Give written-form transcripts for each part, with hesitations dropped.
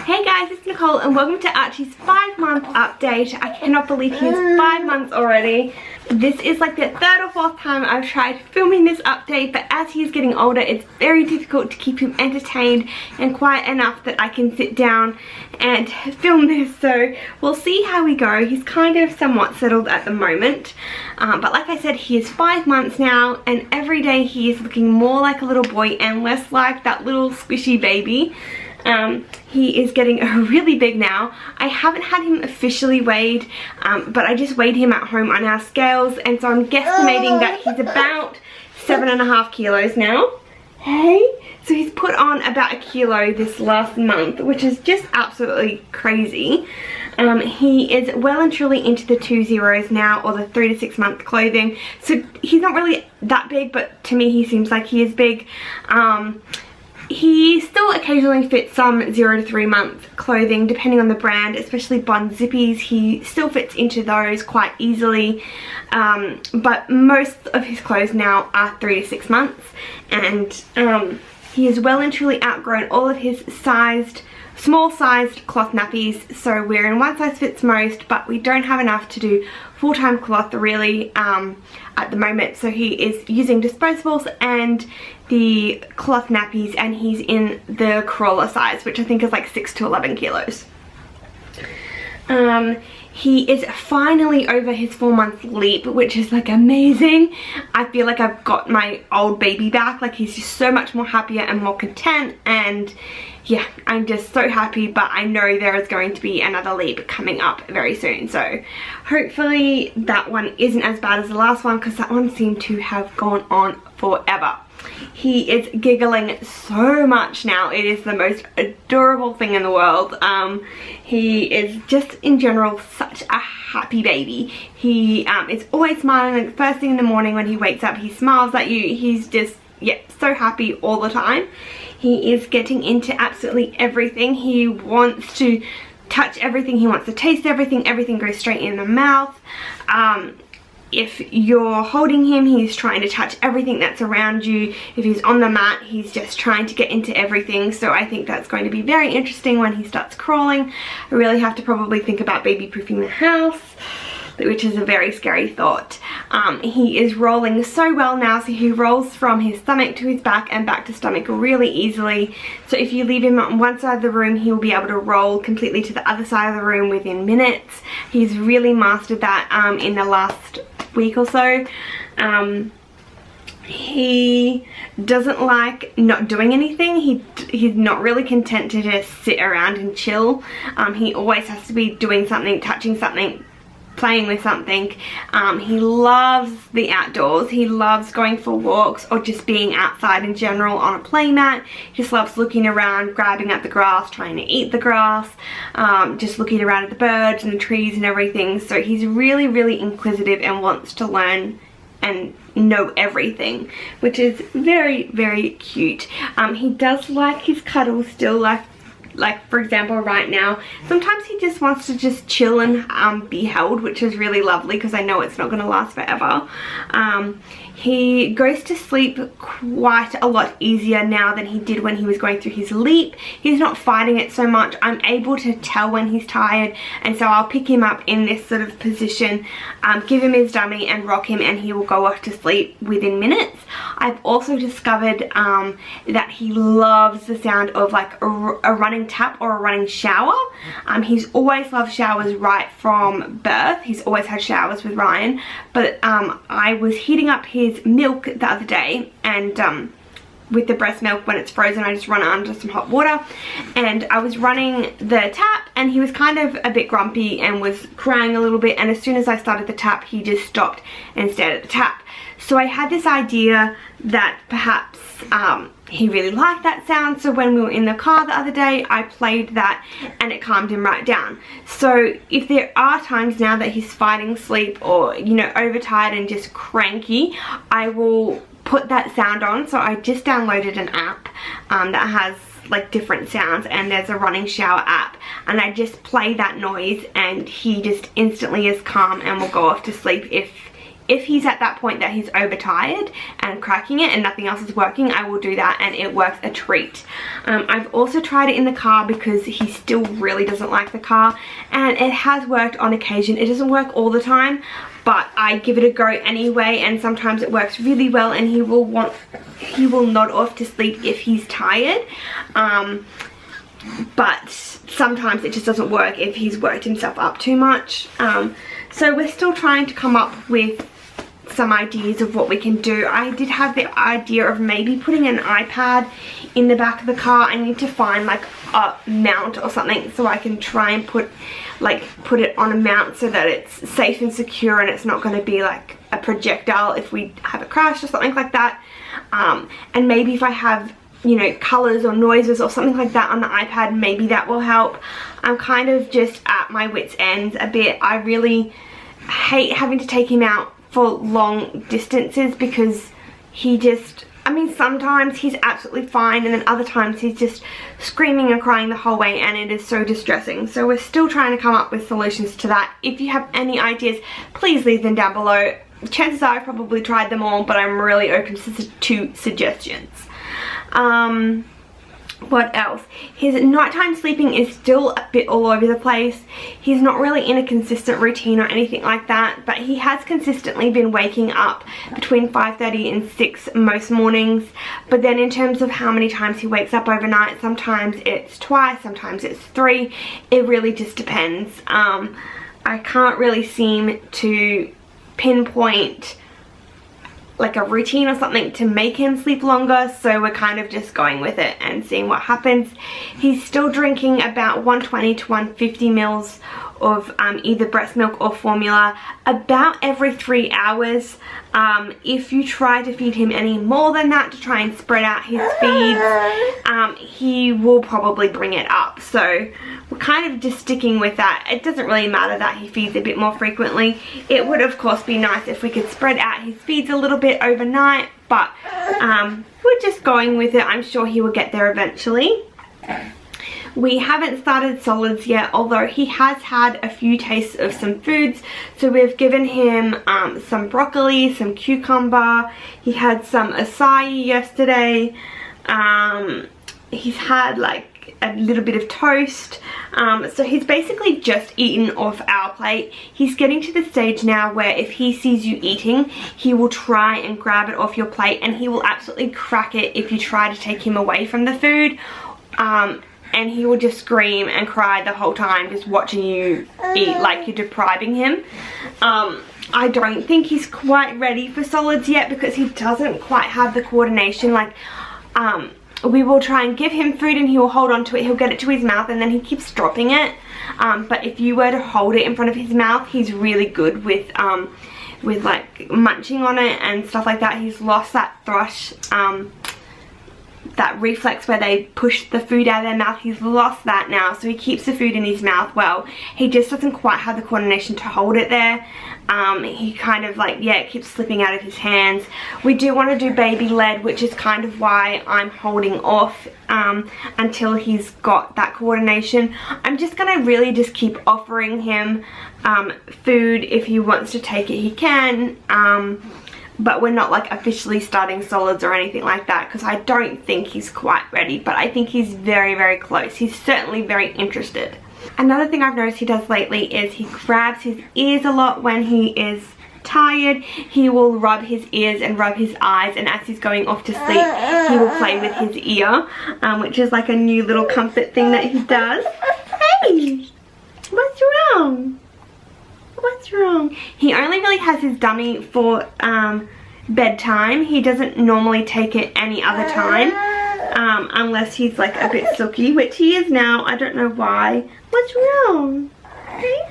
Hey guys, it's Nicole and welcome to Archie's 5-month update. I cannot believe he is 5 months already. This is like the third or fourth time I've tried filming this update, but as he's getting older, it's very difficult to keep him entertained and quiet enough that I can sit down and film this. So we'll see how we go. He's kind of somewhat settled at the moment, but like I said, he is 5 months now, and every day he is looking more like a little boy and less like that little squishy baby. He is getting really big now. I haven't had him officially weighed, but I just weighed him at home on our scales, and so I'm guesstimating that he's about 7.5 kilos now. Hey, so he's put on about 1 kilo this last month, which is just absolutely crazy. He is well and truly into the 2 zeros now, or the 3 to 6 month clothing. So he's not really that big, but to me he seems like he is big. He still occasionally fits some 0 to 3 month clothing depending on the brand, especially Bond Zippies. He still fits into those quite easily, but most of his clothes now are 3 to 6 months, and he has well and truly outgrown all of his small sized cloth nappies, so we're in one size fits most, but we don't have enough to do full-time cloth really at the moment, so he is using disposables and the cloth nappies, and he's in the crawler size, which I think is like 6 to 11 kilos. He is finally over his 4-month leap, which is like amazing. I feel like I've got my old baby back. Like, he's just so much more happier and more content, and yeah, I'm just so happy, but I know there is going to be another leap coming up very soon, so hopefully that one isn't as bad as the last one, because that one seemed to have gone on forever. He is giggling so much now. It is the most adorable thing in the world. He is just in general such a happy baby. He is always smiling. Like, first thing in the morning when he wakes up, he smiles at you. He's just, yeah, so happy all the time. He is getting into absolutely everything. He wants to touch everything. He wants to taste everything. Everything goes straight in the mouth. If you're holding him, he's trying to touch everything that's around you. If he's on the mat, he's just trying to get into everything. So I think that's going to be very interesting when he starts crawling. I really have to probably think about baby-proofing the house, which is a very scary thought. He is rolling so well now, so he rolls from his stomach to his back and back to stomach really easily. So if you leave him on one side of the room, he will be able to roll completely to the other side of the room within minutes. He's really mastered that in the last week or so. He doesn't like not doing anything. He's not really content to just sit around and chill. He always has to be doing something, touching something, playing with something. He loves the outdoors. He loves going for walks or just being outside in general on a play mat. He just loves looking around, grabbing at the grass, trying to eat the grass, just looking around at the birds and the trees and everything. So he's really, really inquisitive and wants to learn and know everything, which is very, very cute. He does like his cuddles still, like for example right now, sometimes he just wants to just chill and be held, which is really lovely because I know it's not going to last forever. He goes to sleep quite a lot easier now than he did when he was going through his leap. He's not fighting it so much. I'm able to tell when he's tired, and so I'll pick him up in this sort of position, give him his dummy and rock him, and he will go off to sleep within minutes. I've also discovered that he loves the sound of like a running tap or a running shower. He's always loved showers right from birth. He's always had showers with Ryan, but I was heating up his milk the other day, and with the breast milk, when it's frozen, I just run it under some hot water, and I was running the tap, and he was kind of a bit grumpy and was crying a little bit, and as soon as I started the tap, he just stopped and stared at the tap. So I had this idea that perhaps he really liked that sound, so when we were in the car the other day, I played that and it calmed him right down. So if there are times now that he's fighting sleep or, you know, overtired and just cranky, I will put that sound on. So I just downloaded an app that has like different sounds, and there's a running shower app, and I just play that noise and he just instantly is calm and will go off to sleep if if he's at that point that he's overtired and cracking it and nothing else is working, I will do that, and it works a treat. I've also tried it in the car because he still really doesn't like the car, and it has worked on occasion. It doesn't work all the time, but I give it a go anyway, and sometimes it works really well, and he will nod off to sleep if he's tired. But sometimes it just doesn't work if he's worked himself up too much. So we're still trying to come up with some ideas of what we can do. I did have the idea of maybe putting an iPad in the back of the car. I need to find like a mount or something so I can try and put it on a mount so that it's safe and secure, and it's not going to be like a projectile if we have a crash or something like that. And maybe if I have, you know, colors or noises or something like that on the iPad, maybe that will help. I'm kind of just at my wit's ends a bit. I really hate having to take him out for long distances because he just, I mean, sometimes he's absolutely fine, and then other times he's just screaming and crying the whole way, and it is so distressing. So we're still trying to come up with solutions to that. If you have any ideas, please leave them down below. Chances are I've probably tried them all, but I'm really open to suggestions. What else? His nighttime sleeping is still a bit all over the place. He's not really in a consistent routine or anything like that, but he has consistently been waking up between 5:30 and 6 most mornings. But then in terms of how many times he wakes up overnight, sometimes it's twice, sometimes it's 3. It really just depends. I can't really seem to pinpoint like a routine or something to make him sleep longer, so we're kind of just going with it and seeing what happens. He's still drinking about 120 to 150 mils of either breast milk or formula about every 3 hours. If you try to feed him any more than that to try and spread out his feeds, he will probably bring it up. So we're kind of just sticking with that. It doesn't really matter that he feeds a bit more frequently. It would of course be nice if we could spread out his feeds a little bit overnight, but we're just going with it. I'm sure he will get there eventually. We haven't started solids yet, although he has had a few tastes of some foods. So we've given him some broccoli, some cucumber. He had some acai yesterday. He's had like a little bit of toast. So he's basically just eaten off our plate. He's getting to the stage now where if he sees you eating, he will try and grab it off your plate, and he will absolutely crack it if you try to take him away from the food. And he will just scream and cry the whole time just watching you eat like you're depriving him. I don't think he's quite ready for solids yet because he doesn't quite have the coordination. Like, we will try and give him food and he will hold on to it, he'll get it to his mouth, and then he keeps dropping it. But if you were to hold it in front of his mouth, he's really good with like munching on it and stuff like that. He's lost that thrush, that reflex where they push the food out of their mouth. He's lost that now, so he keeps the food in his mouth well. He just doesn't quite have the coordination to hold it there. He kind of like, yeah, it keeps slipping out of his hands. We do want to do baby led, which is kind of why I'm holding off until he's got that coordination. I'm just gonna really just keep offering him food. If he wants to take it, he can. But we're not like officially starting solids or anything like that because I don't think he's quite ready, but I think he's very, very close. He's certainly very interested. Another thing I've noticed he does lately is he grabs his ears a lot when he is tired. He will rub his ears and rub his eyes, and as he's going off to sleep, he will play with his ear, which is like a new little comfort thing that he does. Hey, what's wrong? What's wrong? He only really has his dummy for bedtime. He doesn't normally take it any other time, unless he's like a bit silky, which he is now. I don't know why. What's wrong? Okay.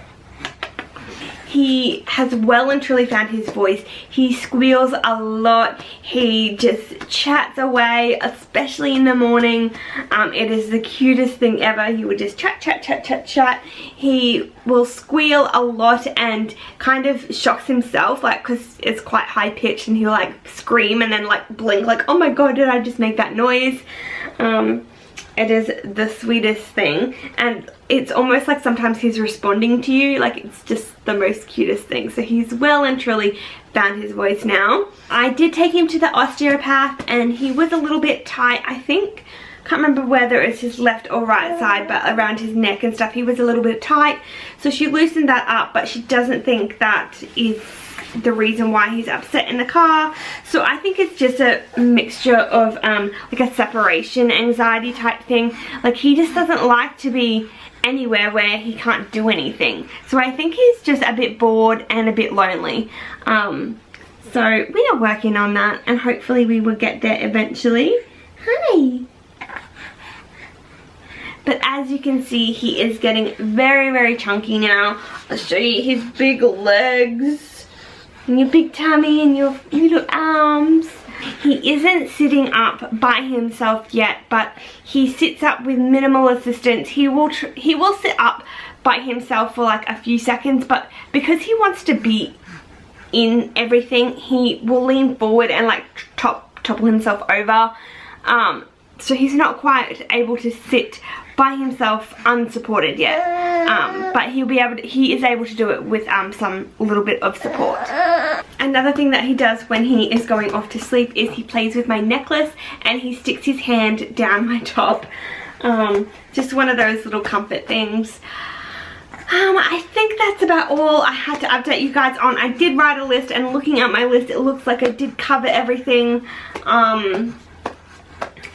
He has well and truly found his voice. He squeals a lot. He just chats away, especially in the morning. It is the cutest thing ever. He would just chat, chat, chat, chat, chat. He will squeal a lot and kind of shocks himself, like, because it's quite high pitched, and he'll like scream and then like blink like, oh my god, did I just make that noise? It is the sweetest thing, and it's almost like sometimes he's responding to you, like it's just the most cutest thing. So he's well and truly found his voice now. I did take him to the osteopath and he was a little bit tight, I think. Can't remember whether it's his left or right side, but around his neck and stuff he was a little bit tight. So she loosened that up, but she doesn't think that is the reason why he's upset in the car. So I think it's just a mixture of like a separation anxiety type thing. Like he just doesn't like to be anywhere where he can't do anything. So I think he's just a bit bored and a bit lonely. So we are working on that, and hopefully we will get there eventually. Hi! But as you can see, he is getting very, very chunky now. I'll show you his big legs and your big tummy and your little arms. He isn't sitting up by himself yet, but he sits up with minimal assistance. He will sit up by himself for like a few seconds, but because he wants to be in everything, he will lean forward and like topple himself over. So he's not quite able to sit by himself unsupported yet, but he is able to do it with some little bit of support. Another thing that he does when he is going off to sleep is he plays with my necklace and he sticks his hand down my top. Just one of those little comfort things. I think that's about all I had to update you guys on. I did write a list, and looking at my list it looks like I did cover everything.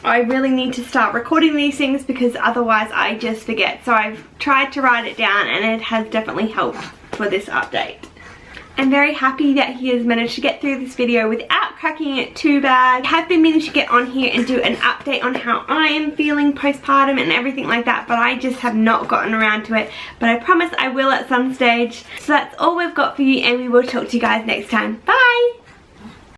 I really need to start recording these things because otherwise I just forget. So I've tried to write it down and it has definitely helped for this update. I'm very happy that he has managed to get through this video without cracking it too bad. I have been meaning to get on here and do an update on how I am feeling postpartum and everything like that, but I just have not gotten around to it. But I promise I will at some stage. So that's all we've got for you, and we will talk to you guys next time. Bye!